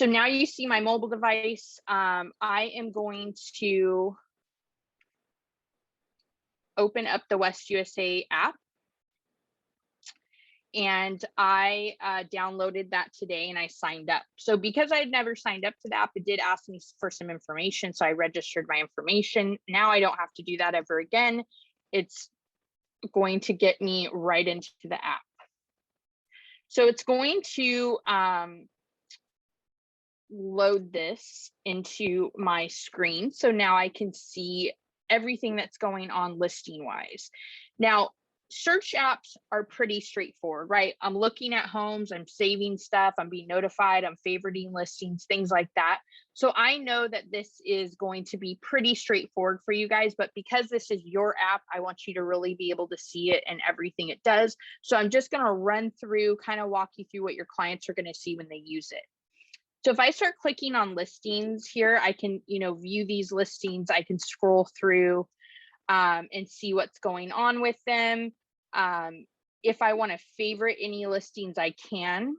So now you see my mobile device. I am going to open up the West USA app. And I downloaded that today and I signed up. So because I had never signed up to the app, it did ask me for some information. So I registered my information. Now I don't have to do that ever again. It's going to get me right into the app. So it's going to load this into my screen. So now I can see everything that's going on listing wise. Now, search apps are pretty straightforward, right? I'm looking at homes, I'm saving stuff, I'm being notified, I'm favoriting listings, things like that. So I know that this is going to be pretty straightforward for you guys, but because this is your app, I want you to really be able to see it and everything it does. So I'm just going to run through, kind of walk you through what your clients are going to see when they use it. So if I start clicking on listings here, I can, view these listings. I can scroll through and see what's going on with them. If I want to favorite any listings, I can.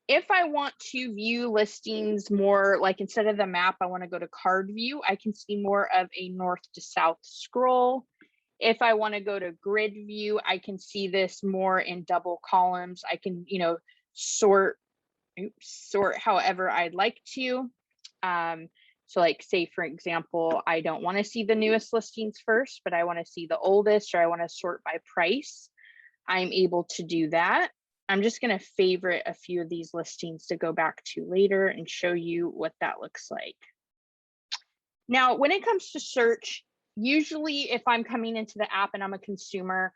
If I want to view listings more, like instead of the map, I want to go to card view, I can see more of a north to south scroll. If I want to go to grid view, I can see this more in double columns. I can, sort however I'd like to. So like say, for example, I don't want to see the newest listings first, but I want to see the oldest, or I want to sort by price. I'm able to do that. I'm just going to favorite a few of these listings to go back to later and show you what that looks like. Now, when it comes to search, usually if I'm coming into the app and I'm a consumer,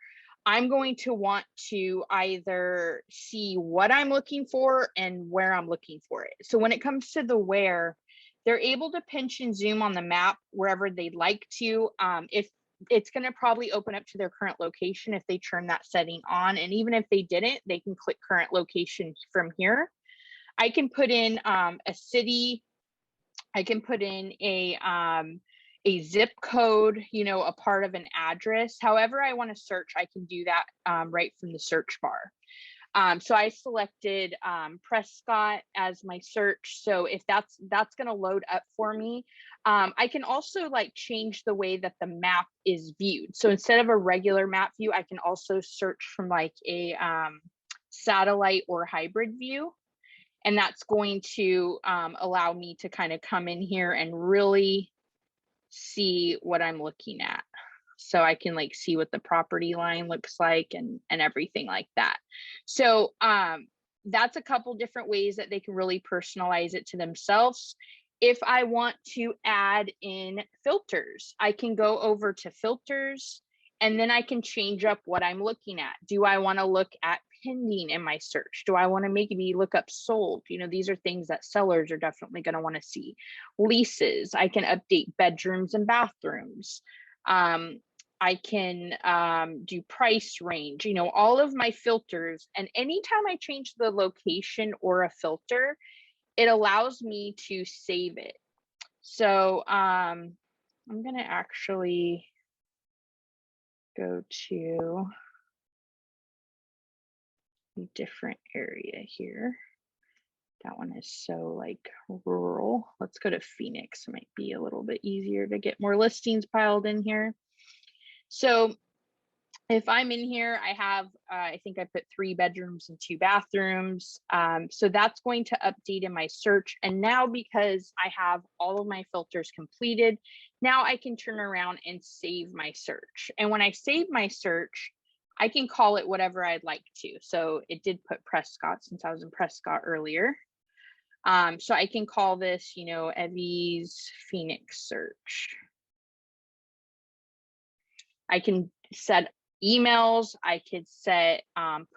I'm going to want to either see what I'm looking for and where I'm looking for it. So when it comes to the where, they're able to pinch and zoom on the map wherever they'd like to. If it's going to probably open up to their current location if they turn that setting on. And even if they didn't, they can click current location from here. I can put in a city. I can put in a zip code, a part of an address. However I want to search, I can do that right from the search bar. So I selected Prescott as my search. So if that's going to load up for me, I can also like change the way that the map is viewed. So instead of a regular map view, I can also search from like a satellite or hybrid view. And that's going to allow me to kind of come in here and really see what I'm looking at. So I can like see what the property line looks like and everything like that. So that's a couple different ways that they can really personalize it to themselves. If I want to add in filters, I can go over to filters and then I can change up what I'm looking at. Do I want to look at pending in my search? Do I want to maybe look up sold? These are things that sellers are definitely going to want to see. Leases, I can update bedrooms and bathrooms. I can do price range, all of my filters. And anytime I change the location or a filter, it allows me to save it. So I'm going to actually go to a different area here. That one is so like rural. Let's go to Phoenix. It might be a little bit easier to get more listings piled in here. So if I'm in here, I have, I think I put 3 bedrooms and 2 bathrooms. So that's going to update in my search. And now because I have all of my filters completed, now I can turn around and save my search. And when I save my search, I can call it whatever I'd like to. So it did put Prescott since I was in Prescott earlier. So I can call this, Evie's Phoenix search. I can set emails, I could set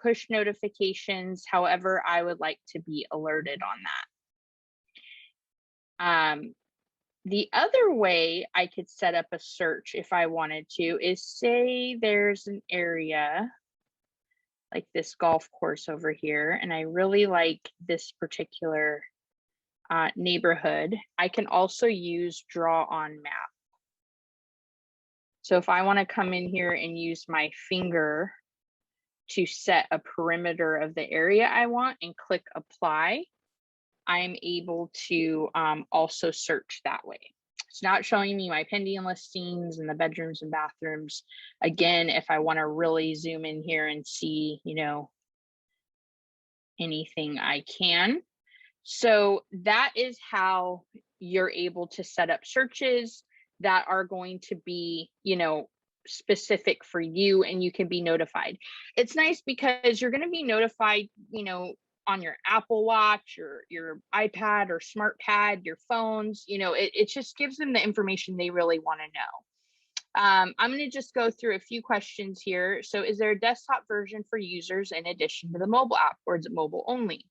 push notifications, however I would like to be alerted on that. The other way I could set up a search if I wanted to is say there's an area like this golf course over here, and I really like this particular neighborhood. I can also use draw on map. So if I want to come in here and use my finger to set a perimeter of the area I want and click apply, I'm able to also search that way. It's not showing me my pending listings and the bedrooms and bathrooms. Again, if I want to really zoom in here and see, anything I can. So that is how you're able to set up searches that are going to be, specific for you, and you can be notified. It's nice because you're going to be notified, on your Apple Watch or your iPad or smart pad, your phones, it just gives them the information they really want to know. I'm going to just go through a few questions here. So is there a desktop version for users in addition to the mobile app, or is it mobile only?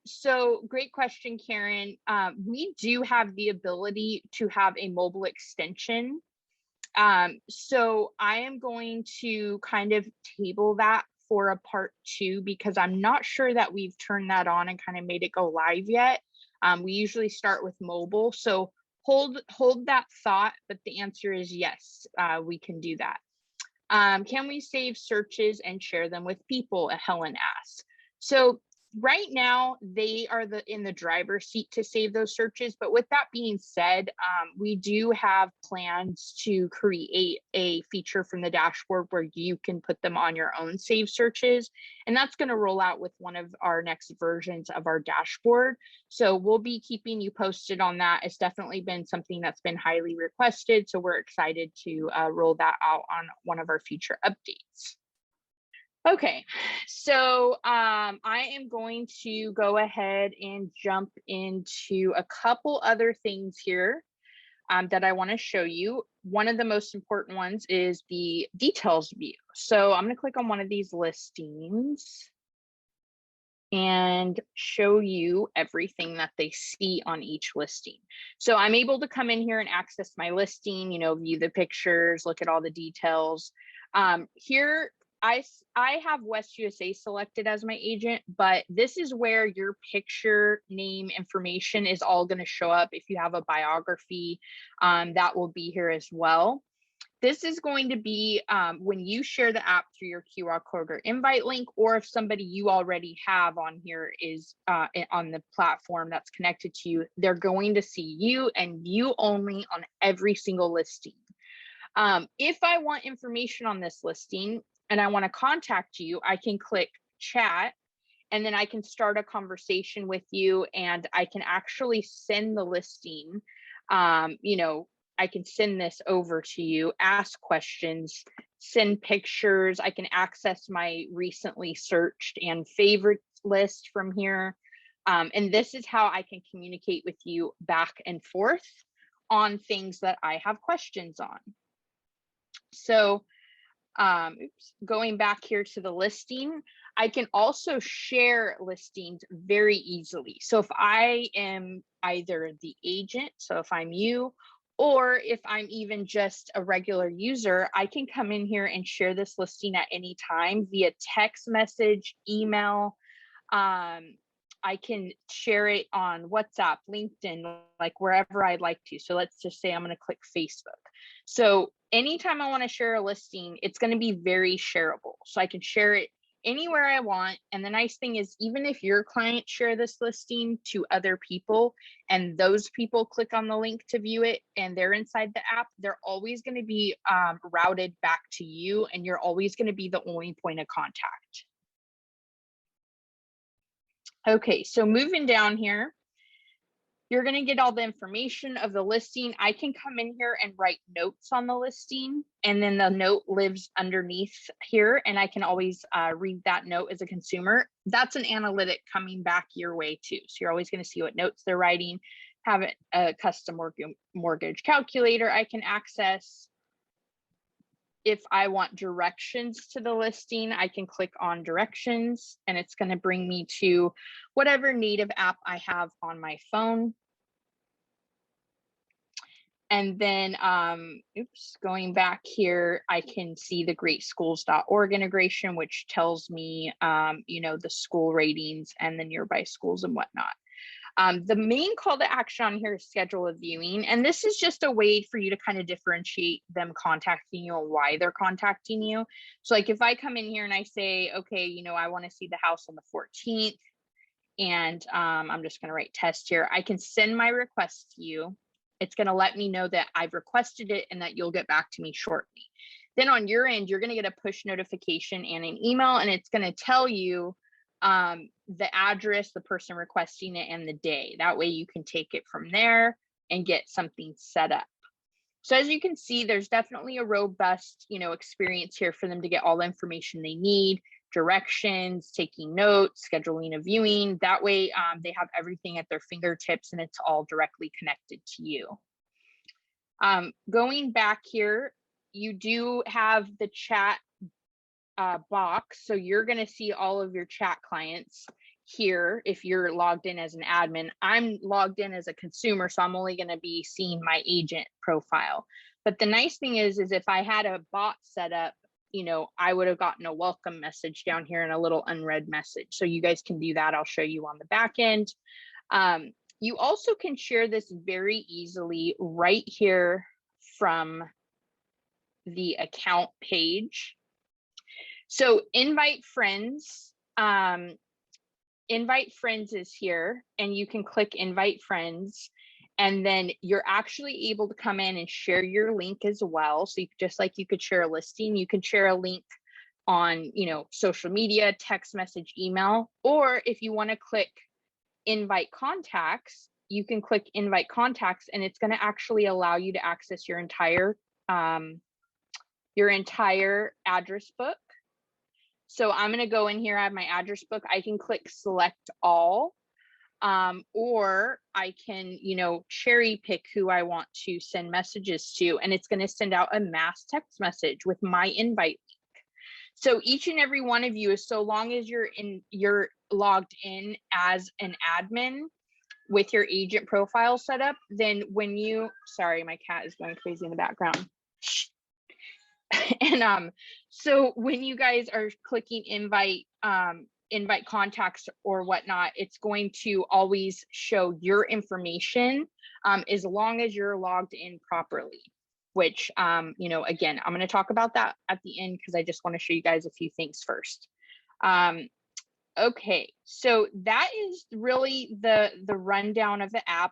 So great question, Karen. We do have the ability to have a mobile extension. So I am going to kind of table that for a part 2 because I'm not sure that we've turned that on and kind of made it go live yet. We usually start with mobile. So hold that thought, but the answer is yes, we can do that. Can we save searches and share them with people? Helen asks. So right now they are in the driver's seat to save those searches. But with that being said, we do have plans to create a feature from the dashboard where you can put them on your own saved searches. And that's going to roll out with one of our next versions of our dashboard. So we'll be keeping you posted on that. It's definitely been something that's been highly requested. So we're excited to roll that out on one of our future updates. Okay, so I am going to go ahead and jump into a couple other things here that I want to show you. One of the most important ones is the details view. So I'm going to click on one of these listings and show you everything that they see on each listing. So I'm able to come in here and access my listing, view the pictures, look at all the details. Here, I have West USA selected as my agent, but this is where your picture, name, information is all going to show up. If you have a biography, that will be here as well. This is going to be when you share the app through your QR code or invite link, or if somebody you already have on here is on the platform that's connected to you, they're going to see you and you only on every single listing. If I want information on this listing and I want to contact you, I can click chat and then I can start a conversation with you and I can actually send the listing, I can send this over to you, ask questions, send pictures. I can access my recently searched and favorite list from here. And this is how I can communicate with you back and forth on things that I have questions on. So going back here to the listing, I can also share listings very easily. So if I am either the agent, so if I'm you, or if I'm even just a regular user, I can come in here and share this listing at any time via text message, email. I can share it on WhatsApp, LinkedIn, like wherever I'd like to. So let's just say I'm going to click Facebook. So anytime I want to share a listing, it's going to be very shareable. So I can share it anywhere I want. And the nice thing is, even if your clients share this listing to other people and those people click on the link to view it and they're inside the app, they're always going to be routed back to you, and you're always going to be the only point of contact. Okay, so moving down here, you're going to get all the information of the listing. I can come in here and write notes on the listing, and then the note lives underneath here, and I can always read that note as a consumer. That's an analytic coming back your way too. So you're always going to see what notes they're writing, have a custom mortgage calculator I can access. If I want directions to the listing, I can click on directions and it's going to bring me to whatever native app I have on my phone. And then, going back here, I can see the greatschools.org integration, which tells me, the school ratings and the nearby schools and whatnot. The main call to action on here is schedule a viewing. And this is just a way for you to kind of differentiate them contacting you and why they're contacting you. So like if I come in here and I say, okay, I want to see the house on the 14th, and I'm just going to write test here. I can send my request to you. It's going to let me know that I've requested it and that you'll get back to me shortly. Then on your end, you're going to get a push notification and an email, and it's going to tell you the address, the person requesting it, and the day. That way you can take it from there and get something set up. So as you can see, there's definitely a robust, experience here for them to get all the information they need, directions, taking notes, scheduling a viewing. That way they have everything at their fingertips and it's all directly connected to you. Going back here, you do have the chat box. So you're going to see all of your chat clients here if you're logged in as an admin. I'm logged in as a consumer, so I'm only going to be seeing my agent profile. But the nice thing is if I had a bot set up, I would have gotten a welcome message down here and a little unread message. So you guys can do that. I'll show you on the back end. You also can share this very easily right here from the account page. So invite friends is here, and you can click invite friends, and then you're actually able to come in and share your link as well. So just like you could share a listing, you can share a link on social media, text message, email, or if you want to click invite contacts, you can click invite contacts, and it's going to actually allow you to access your entire address book. So I'm going to go in here, I have my address book. I can click select all, or I can, cherry pick who I want to send messages to, and it's going to send out a mass text message with my invite link. So each and every one of you, so long as you're logged in as an admin with your agent profile set up, then when sorry, my cat is going crazy in the background. And so when you guys are clicking invite contacts or whatnot, it's going to always show your information as long as you're logged in properly, which again, I'm going to talk about that at the end because I just want to show you guys a few things first. Okay, so that is really the rundown of the app.